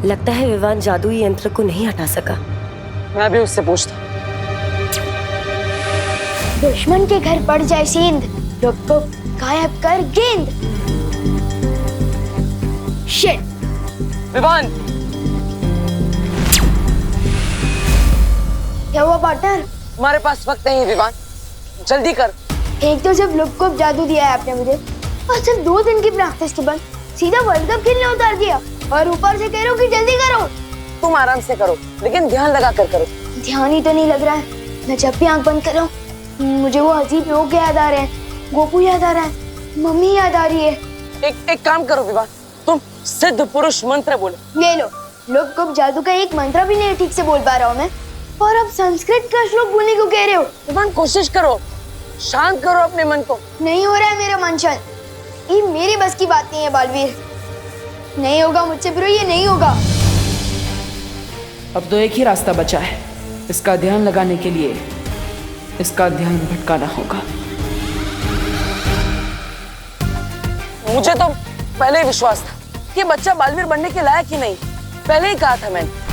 लगता है विवान जादुई यंत्र को नहीं हटा सका। मैं भी उससे पूछता। दुश्मन के घर पड़ जाए सींद, रुक को गायब कर गेंद। शिट। विवान, क्या हुआ पार्टनर? हमारे पास वक्त नहीं है विवान, जल्दी कर। एक तो सिर्फ लुक को जादू दिया है आपने मुझे, और सिर्फ 2 दिन की प्रैक्टिस के बाद सीधा वर्ल्ड कप खेलने उतार दिया, और ऊपर से कह रहे हो कि जल्दी करो। तुम आराम से करो, लेकिन ध्यान लगा कर करो। ध्यान ही तो नहीं लग रहा है। मैं जब भी आंख बंद कर रहा हूँ मुझे वो अजीब लोग याद आ रहे हैं। गोपू याद आ रहा है, मम्मी याद आ रही है। एक काम करो विवान, तुम सिद्ध पुरुष मंत्र बोलो। ये लो, लुक को जादू का एक मंत्र भी नहीं ठीक से बोल पा रहा हूँ मैं, और अब संस्कृत का श्लोक बोलने को कह रहे हो। विवान कोशिश करो, शांत करो अपने मन को। नहीं हो रहा है मेरा मन शांत। ये मेरी बस की बात नहीं है बालवीर, नहीं होगा मुझसे ब्रो, ये नहीं होगा। अब तो एक ही रास्ता बचा है, इसका ध्यान लगाने के लिए इसका ध्यान भटकाना होगा। मुझे तो पहले ही विश्वास था कि बच्चा बालवीर बनने के लायक ही नहीं, पहले ही कहा था मैंने।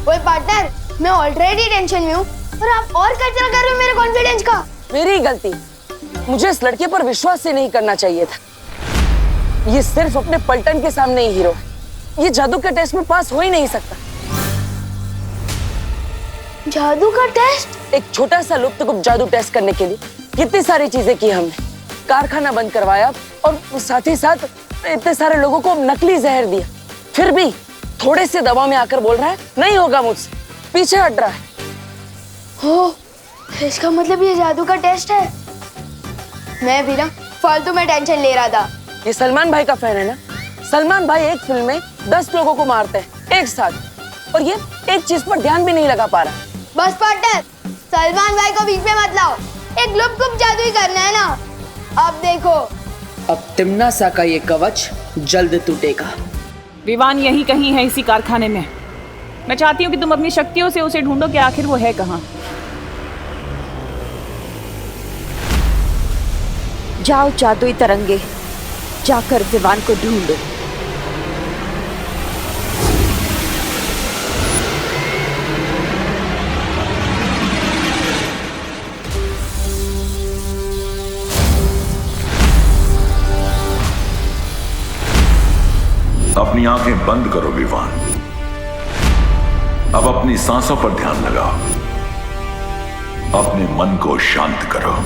ओए पार्टनर, मैं ऑलरेडी टेंशन में हूँ और आप और कचरा कर रहे हो मेरे कॉन्फिडेंस का। मेरी गलती, मुझे इस लड़के पर विश्वास ही नहीं करना चाहिए था। ये सिर्फ अपने पलटन के सामने ही हीरो है, ये जादू के टेस्ट में पास हो ही नहीं सकता। जादू का टेस्ट? एक छोटा सा लुप्तगुप्त जादू टेस्ट करने के लिए कितनी सारी चीजें की हमने, कारखाना बंद करवाया और साथ ही साथ इतने सारे लोगों को नकली जहर दिया, फिर भी थोड़े से दवा में आकर बोल रहा है नहीं होगा मुझसे, पीछे हट रहा है। हो, इसका मतलब ये जादू का टेस्ट है। मैं भी ना फालतू में टेंशन ले रहा था। ये सलमान भाई का फैन है ना। सलमान भाई एक फिल्म में 10 लोगों को मारते हैं एक साथ, और ये एक चीज पर ध्यान भी नहीं लगा पा रहा। बस पार्टनर, सलमान भाई को बीच में मत लाओ, एक लुप्त जादू ही करना है ना। अब देखो, अब तिम्नासा का ये कवच जल्द टूटेगा। विवान यहीं कहीं है, इसी कारखाने में। मैं चाहती हूँ कि तुम अपनी शक्तियों से उसे ढूंढो कि आखिर वो है कहाँ। जाओ जादुई तरंगे, जाकर विवान को ढूंढो। अपनी आंखें बंद करो विवान, अब अपनी सांसों पर ध्यान लगाओ, अपने मन को शांत करो।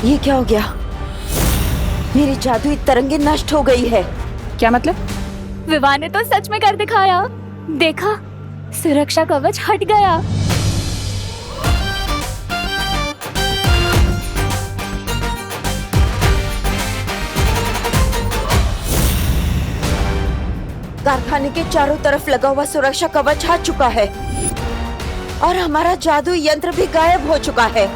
ये क्या हो गया? मेरी जादुई तरंगे नष्ट हो गई है। क्या मतलब? विवान ने तो सच में कर दिखाया। देखा, सुरक्षा कवच हट गया। कारखाने के चारों तरफ लगा हुआ सुरक्षा कवच हट चुका है और हमारा जादुई यंत्र भी गायब हो चुका है।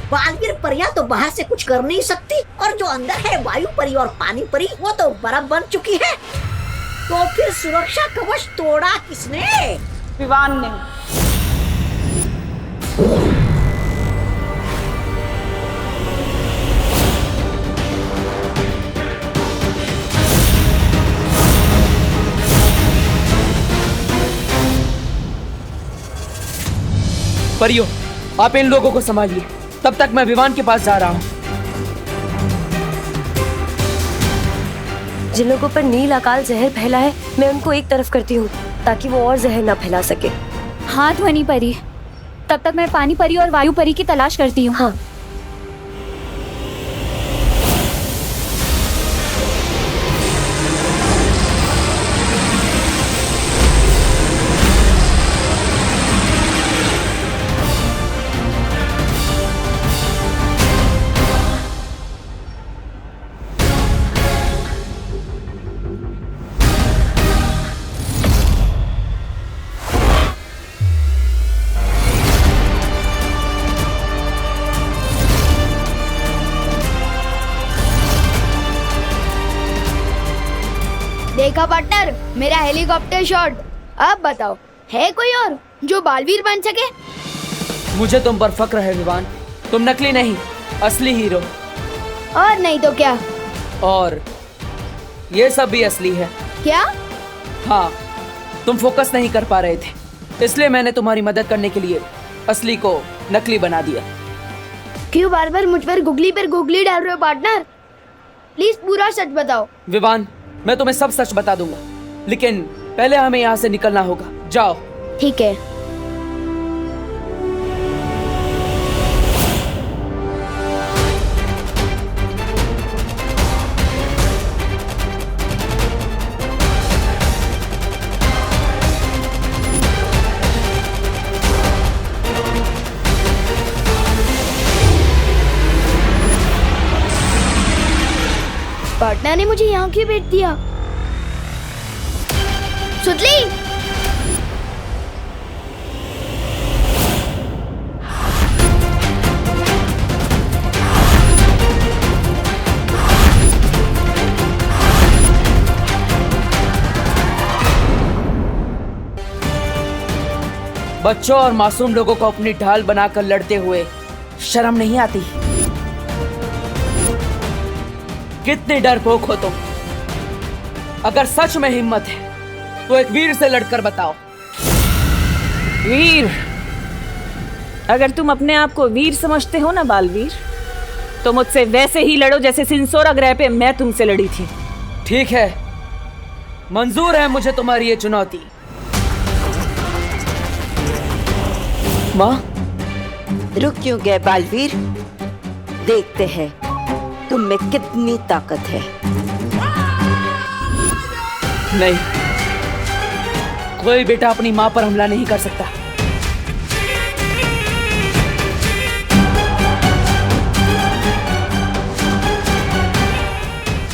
बालवीर परियां तो बाहर से कुछ कर नहीं सकती, और जो अंदर है वायु परी और पानी परी, वो तो बर्फ बन चुकी है। तो फिर सुरक्षा कवच तोड़ा किसने? विवान ने। परियो, आप इन लोगों को संभालिए, तब तक मैं विवान के पास जा रहा हूँ। जिन लोगों पर नील अकाल जहर फैला है, मैं उनको एक तरफ करती हूँ ताकि वो और जहर न फैला सके। हाँ ध्वनि परी, तब तक मैं पानी परी और वायु परी की तलाश करती हूँ। हाँ। देखा पार्टनर, मेरा हेलीकॉप्टर शॉट। अब बताओ, है कोई और जो बालवीर बन सके? मुझे तुम पर फक्र है विवान। तुम नकली नहीं, असली हीरो। और नहीं तो क्या? और ये सब भी असली है। क्या? हाँ, तुम फोकस नहीं कर पा रहे थे, इसलिए मैंने तुम्हारी मदद करने के लिए असली को नकली बना दिया। क्यों बार बार मुझ पर गुगली डाल रहे हो पार्टनर? प्लीज पूरा सच बताओ। विवान, मैं तुम्हें सब सच बता दूंगा, लेकिन पहले हमें यहाँ से निकलना होगा। जाओ। ठीक है। पार्टनर ने मुझे यहाँ क्यों भेज दिया? सुतली, बच्चों और मासूम लोगों को अपनी ढाल बनाकर लड़ते हुए शर्म नहीं आती? कितने डरपोक हो तुम। अगर सच में हिम्मत है तो एक वीर से लड़कर बताओ। वीर? अगर तुम अपने आप को वीर समझते हो ना बालवीर, तो मुझसे वैसे ही लड़ो जैसे सिंसोरा ग्रह पे मैं तुमसे लड़ी थी। ठीक है, मंजूर है मुझे तुम्हारी ये चुनौती। माँ, रुक क्यों गए बालवीर? देखते हैं तुम में कितनी ताकत है। नहीं, कोई बेटा अपनी माँ पर हमला नहीं कर सकता।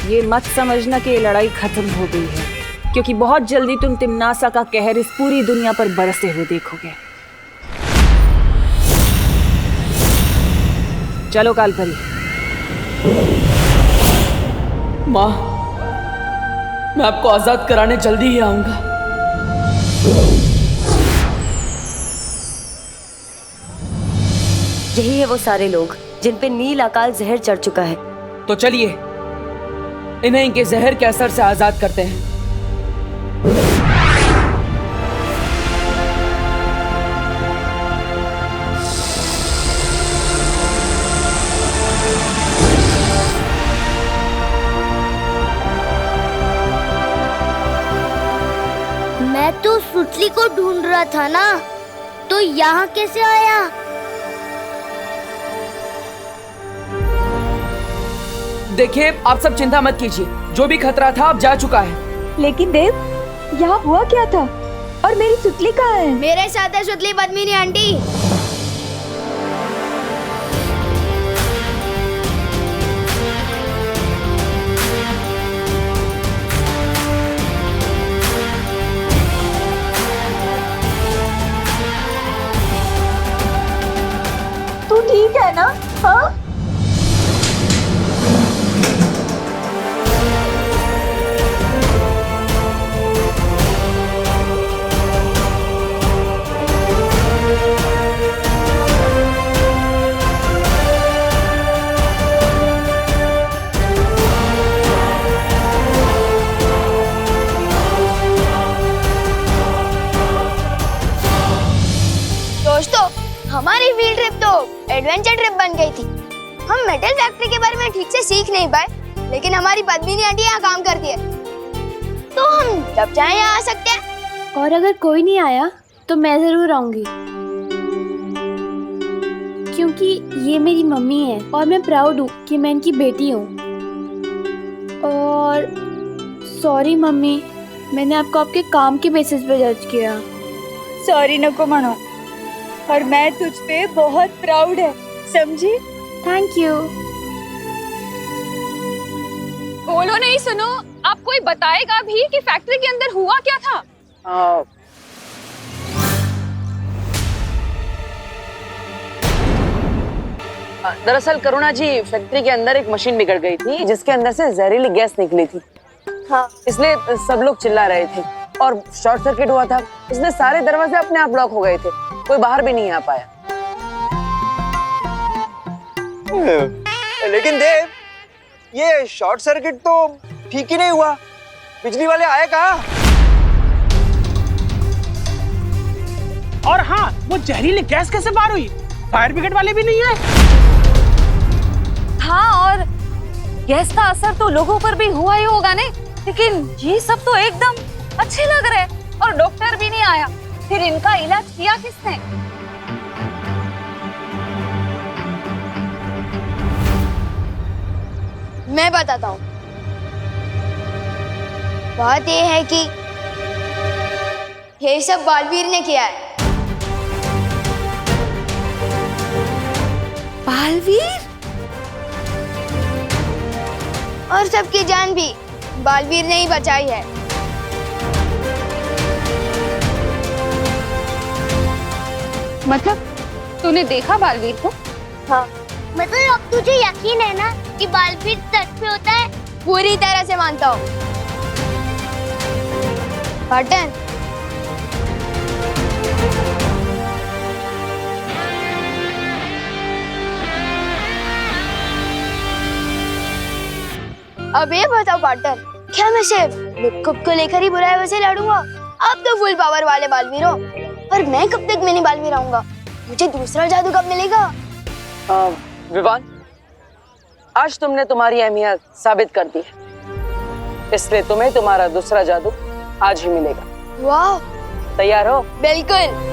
ये मत समझना कि ये लड़ाई खत्म हो गई है, क्योंकि बहुत जल्दी तुम तिम्नासा का कहर इस पूरी दुनिया पर बरसते हुए देखोगे। चलो कालपरी। माँ, मैं आपको आजाद कराने जल्दी ही आऊंगा। यही है वो सारे लोग जिन पे नील अकाल जहर चढ़ चुका है। तो चलिए इन्हें इनके जहर के असर से आजाद करते हैं। मैं तो सुतली को ढूंढ रहा था ना, तो यहाँ कैसे आया? देखिए, आप सब चिंता मत कीजिए, जो भी खतरा था अब जा चुका है। लेकिन देव, यहाँ हुआ क्या था? और मेरी सुतली कहाँ है? मेरे साथ है सुतली पद्मिनी आंटी। तू ठीक है ना? हाँ? दोस्तों, हमारी फील्ड ट्रिप तो एडवेंचर ट्रिप बन गई थी। हम मेटल फैक्ट्री के बारे में ठीक से सीख नहीं पाए, लेकिन हमारी पद्मिनी आंटी यहाँ काम करती है, तो हम जब चाहे यहाँ आ सकते हैं। और अगर कोई नहीं आया तो मैं जरूर आऊंगी, क्योंकि ये मेरी मम्मी है और मैं प्राउड हूँ कि मैं इनकी बेटी हूँ। और सॉरी मम्मी, मैंने आपको आपके काम के बेसिस पे जज किया। सॉरी नको मनो, और मैं तुझ पे बहुत प्राउड है, समझी? Thank you. बोलो नहीं, सुनो, आप कोई बताएगा भी कि फैक्ट्री के अंदर हुआ क्या था? दरअसल करुणा जी, फैक्ट्री के अंदर एक मशीन बिगड़ गई थी जिसके अंदर से जहरीली गैस निकली थी। हाँ। इसलिए सब लोग चिल्ला रहे थे और शॉर्ट सर्किट हुआ था, इसलिए सारे दरवाजे अपने आप ब्लॉक हो गए थे, कोई बाहर भी नहीं आ पाया। लेकिन देव, ये शॉर्ट सर्किट तो ठीक ही नहीं हुआ, बिजली वाले आए कहाँ? और हाँ, वो जहरीली गैस कैसे बाहर हुई? फायर ब्रिगेड वाले भी नहीं आए। हाँ, और गैस का असर तो लोगों पर भी हुआ ही होगा नहीं, लेकिन ये सब तो एकदम अच्छे लग रहे और डॉक्टर भी नहीं आया। फिर इनका इलाज किया किसने? मैं बताता हूँ। बात ये है कि ये सब बालवीर ने किया है। बालवीर? और सबकी जान भी बालवीर ने ही बचाई है। मतलब तूने देखा बालवीर को? हाँ। मतलब अब तुझे यकीन है ना कि बालवीर सच में होता है? पूरी तरह से मानता हूँ। बटन, अब ये बताओ पार्टनर, क्या मैं सिर्फ लुक्कुप को लेकर ही बुराई से लड़ूंगा? अब तो फुल पावर वाले बालवीर हो, पर मैं कब तक मिनी बालवीर आऊंगा? मुझे दूसरा जादू कब मिलेगा? विवान, आज तुमने तुम्हारी अहमियत साबित कर दी है, इसलिए तुम्हें तुम्हारा दूसरा जादू आज ही मिलेगा। वाह, तैयार हो? बिल्कुल।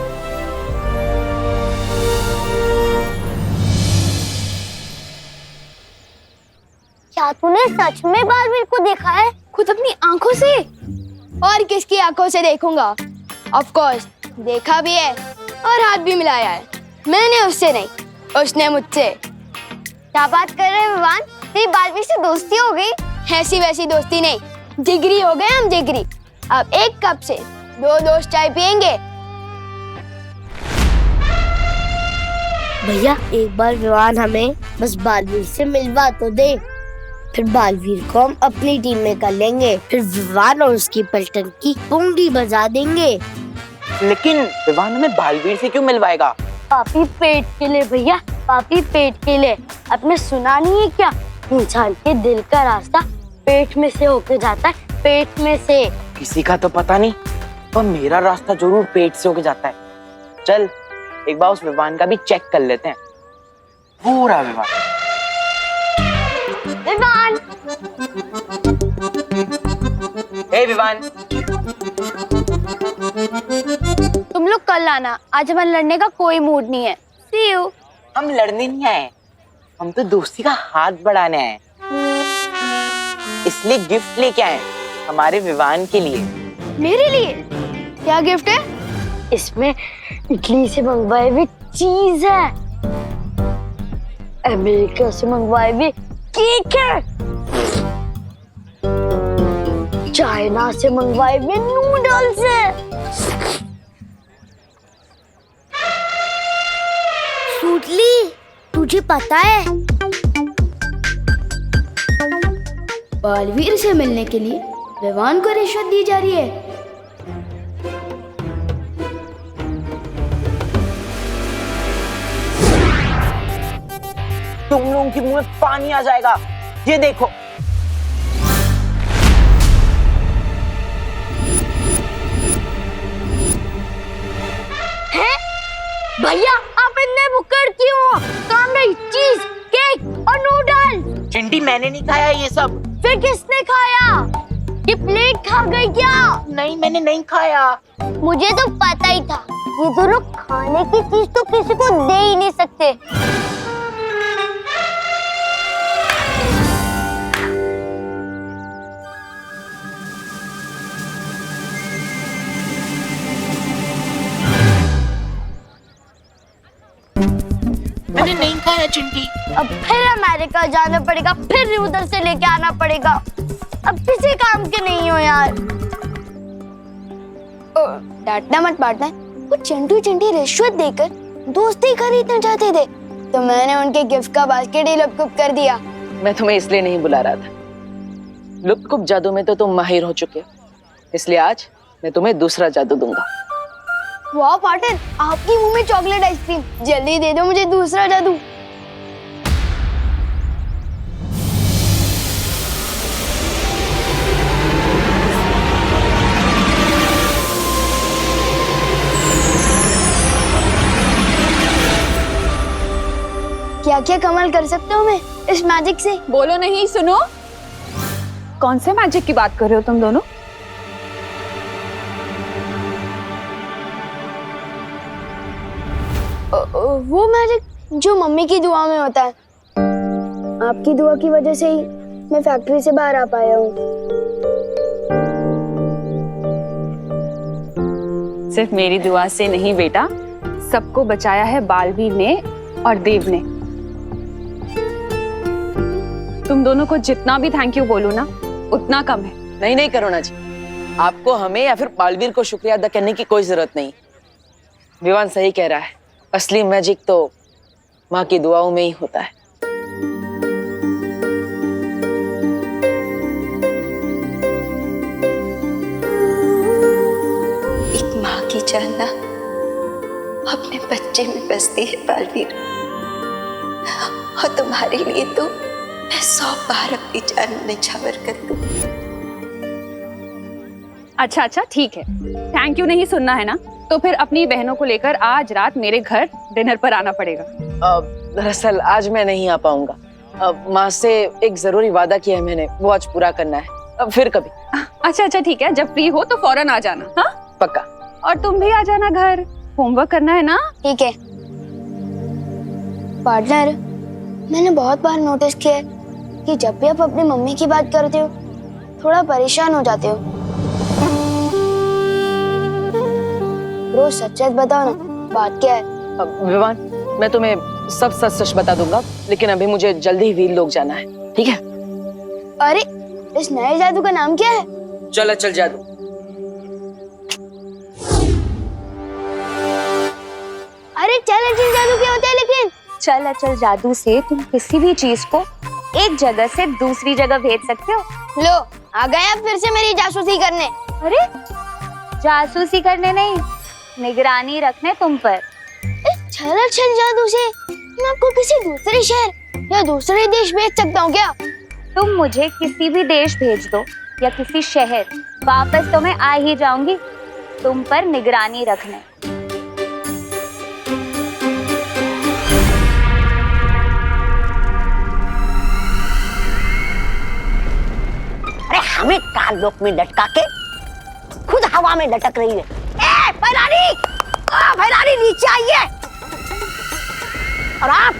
क्या तूने सच में बालवीर को देखा है? खुद अपनी आंखों से? और किसकी आंखों से देखूंगा? ऑफ कोर्स देखा भी है और हाथ भी मिलाया है। मैंने उससे नहीं, उसने मुझसे। क्या बात कर रहे हैं विवान? तेरी बालवीर से दोस्ती हो गई? ऐसी वैसी दोस्ती नहीं, जिगरी हो गए हम, जिगरी। अब एक कप से 2 दोस्त चाय पियेंगे। भैया, एक बार विवान हमें बस बालवीर से मिलवा तो दे, फिर बालवीर को हम अपनी टीम में कर लेंगे, फिर विवान और उसकी पलटन की पुंगी बजा देंगे। लेकिन विवान हमें बालवीर से क्यों मिलवाएगा? पापी पेट के लिए भैया, पापी पेट के लिए। आपने सुना नहीं है क्या? इंसान के दिल का रास्ता पेट में से होके जाता है, पेट में से। किसी का तो पता नहीं, पर मेरा रास्ता जरूर पेट से होके जाता है। चल एक बार उस विवान का भी चेक कर लेते हैं, पूरा विवान। विवान! हे विवान, तुम लोग कल आना, आज हमारे लड़ने का कोई मूड नहीं है। See you। हम लड़ने नहीं आए, हम तो दोस्ती का हाथ बढ़ाने आए, इसलिए गिफ्ट लेके आए हमारे विवान के लिए। मेरे लिए? क्या गिफ्ट है? इसमें इटली से मंगवाए हुए चीज है, अमेरिका से मंगवाए हुए केक है, चाइना से मंगवाए हुए नूडल्स है। सूटली, तुझे पता है बालवीर से मिलने के लिए विवान को रिश्वत दी जा रही है? तुम लोगों के मुंह में पानी आ जाएगा, ये देखो। भैया, आप इतने भुक्कड़ क्यों हो? काम रही चीज, केक और नूडल। चिंटी, मैंने नहीं खाया ये सब। फिर किसने खाया? ये प्लेट खा गई क्या? नहीं, मैंने नहीं खाया। मुझे तो पता ही था, ये दोनों खाने की चीज तो किसी को दे ही नहीं सकते। मैंने नहीं खाया चिंटी। अब फिर अमेरिका जाना पड़ेगा, फिर उधर से लेके आना पड़ेगा। अब किसी काम के नहीं हो यार। डांटना मत पार्टनर, वो चंटू चंटी रिश्वत देकर दोस्ती खरीदना चाहते थे, तो मैंने उनके गिफ्ट का बास्केट ही लपकुप कर दिया। मैं तुम्हें इसलिए नहीं बुला रहा था, लुप्त जादू में तो तुम माहिर हो चुके हो, इसलिए आज मैं तुम्हें दूसरा जादू दूंगा। वाह पार्टनर, आपकी मुंह में चॉकलेट आइसक्रीम, जल्दी दे दो मुझे दूसरा जादू। क्या क्या कमाल कर सकते हो मैं इस मैजिक से? बोलो नहीं, सुनो। कौन से मैजिक की बात कर रहे हो तुम दोनों? वो मैजिक जो मम्मी की दुआ में होता है। आपकी दुआ की वजह से ही मैं फैक्ट्री से बाहर आ पाया हूँ। सिर्फ मेरी दुआ से नहीं बेटा, सबको बचाया है बालवीर ने और देव ने। तुम दोनों को जितना भी थैंक यू बोलूं ना, उतना कम है। नहीं नहीं करुणा जी, आपको हमें या फिर बालवीर को शुक्रिया अदा करने की कोई जरूरत नहीं। विवान सही कह रहा है, असली मैजिक तो माँ की दुआओं में ही होता है। एक माँ की जान ना अपने बच्चे में बसती है बालवीर, और तुम्हारे लिए तो मैं 100 बार अपनी जान निछावर कर दूं। अच्छा ठीक है, थैंक यू नहीं सुनना है ना, तो फिर अपनी बहनों को लेकर आज रात मेरे घर डिनर पर आना पड़ेगा। दरअसल आज मैं नहीं आ पाऊंगा। माँ से एक जरूरी वादा किया है मैंने, वो आज पूरा करना है। फिर कभी। अच्छा ठीक है, जब फ्री हो तो फौरन आ जाना। हाँ पक्का। और तुम भी आ जाना घर, होमवर्क करना है ना। ठीक है। पार्टनर, मैंने बहुत बार नोटिस किया है कि जब भी आप अपनी मम्मी की बात करते हो थोड़ा परेशान हो जाते हो। रोज सच सच बताओ ना, बात क्या है? विवान, मैं तुम्हें सब सच सच बता दूंगा, लेकिन अभी मुझे जल्दी व्हील लोग जाना है, ठीक है? अरे, इस नए जादू का नाम क्या है? चल जादू। अरे चल जादू क्या होता है? लेकिन चल जादू से तुम किसी भी चीज को एक जगह से दूसरी जगह भेज सकते हो। लो, आ गए आप फिर से मेरी जासूसी करने। अरे जासूसी करने नहीं, निगरानी रखने तुम पर। चल जादू से मैं आपको किसी दूसरे शहर या दूसरे देश भेज सकता हूँ क्या? तुम मुझे किसी भी देश भेज दो या किसी शहर, वापस तो मैं आ ही जाऊंगी तुम पर निगरानी रखने। अरे हमें काल लोक में लटका के खुद हवा में लटक रही है। ए भैरानी, भैरानी नीचे आइए। और आप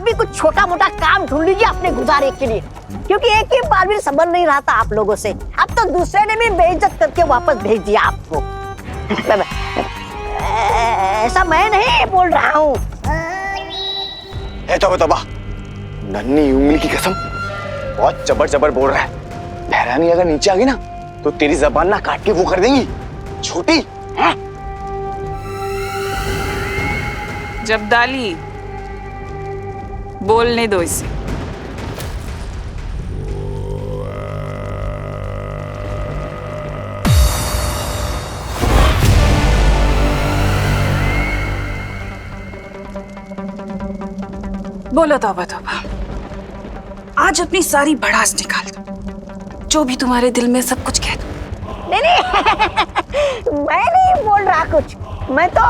भी कुछ छोटा मोटा काम ढूंढ लीजिए अपने गुजारे के लिए, क्योंकि एक ही बार भी संभल नहीं रहा था आप लोगों से। अब तो दूसरे ने भी बेइज्जत करके वापस भेज दिया आपको। ऐसा मैं नहीं बोल रहा हूँ। तोबा, नन्ही उंगली की कसम, बहुत जबर बोल रहा है। भैरानी अगर नीचे आ गई ना तो तेरी जबान ना काट के वो कर देंगी छोटी। जब्दाली, बोलने दो इसे। बोलो तौबा, आज अपनी सारी भड़ास निकाल दो, जो भी तुम्हारे दिल में सब कुछ कह दो। नहीं मैं नहीं बोल रहा कुछ, मैं तो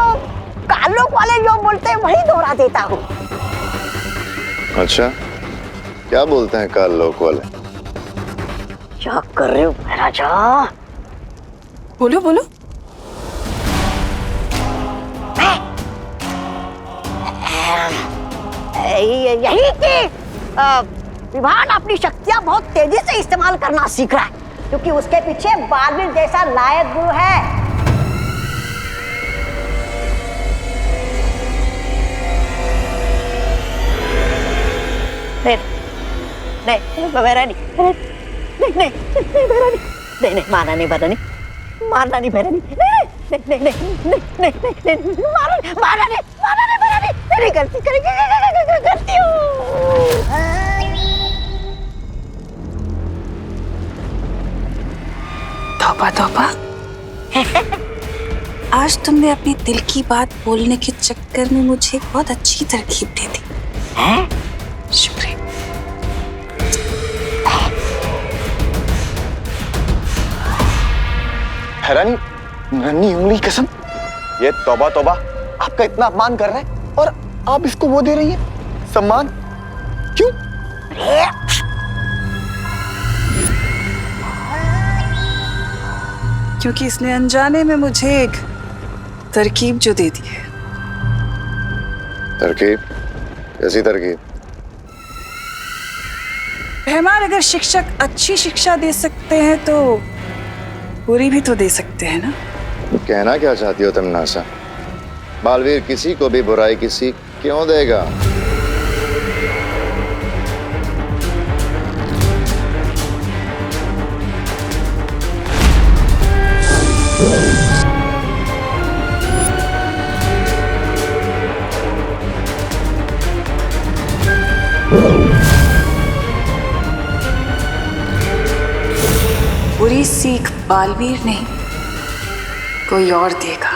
कालोक वाले जो बोलते हैं वही दोहरा देता हूँ। अच्छा, क्या बोलते हैं काल लोक वाले? क्या कर रहे हो महाराजा? बोलो। यही कि विवान अपनी शक्तियां बहुत तेजी से इस्तेमाल करना सीख रहा है, क्योंकि उसके पीछे बालवीर जैसा लायक गुरु है। नहीं भैरानी, नहीं मारना नहीं भैरानी, मारना नहीं भैरानी, नहीं मारना नहीं भैरानी, गलती हूँ। तौबा तौबा। आज तुमने अपने दिल की बात बोलने के चक्कर में मुझे एक बहुत अच्छी तरकीब दे दी। शुक्रिया। हैरानी, नन्ही उंगली की कसम, ये तौबा तौबा आपका इतना अपमान कर रहा है और आप इसको वो दे रही हैं सम्मान, क्यों? क्योंकि इसने अनजाने में मुझे एक तरकीब जो दे दी है। तरकीब? कैसी तरकीब? रहमान, अगर शिक्षक अच्छी शिक्षा दे सकते हैं तो बुरी भी तो दे सकते हैं ना। कहना क्या चाहती हो तुम नासा? बालवीर किसी को भी बुराई की सीख क्यों देगा? बुरी सीख बालवीर नहीं, कोई और देगा।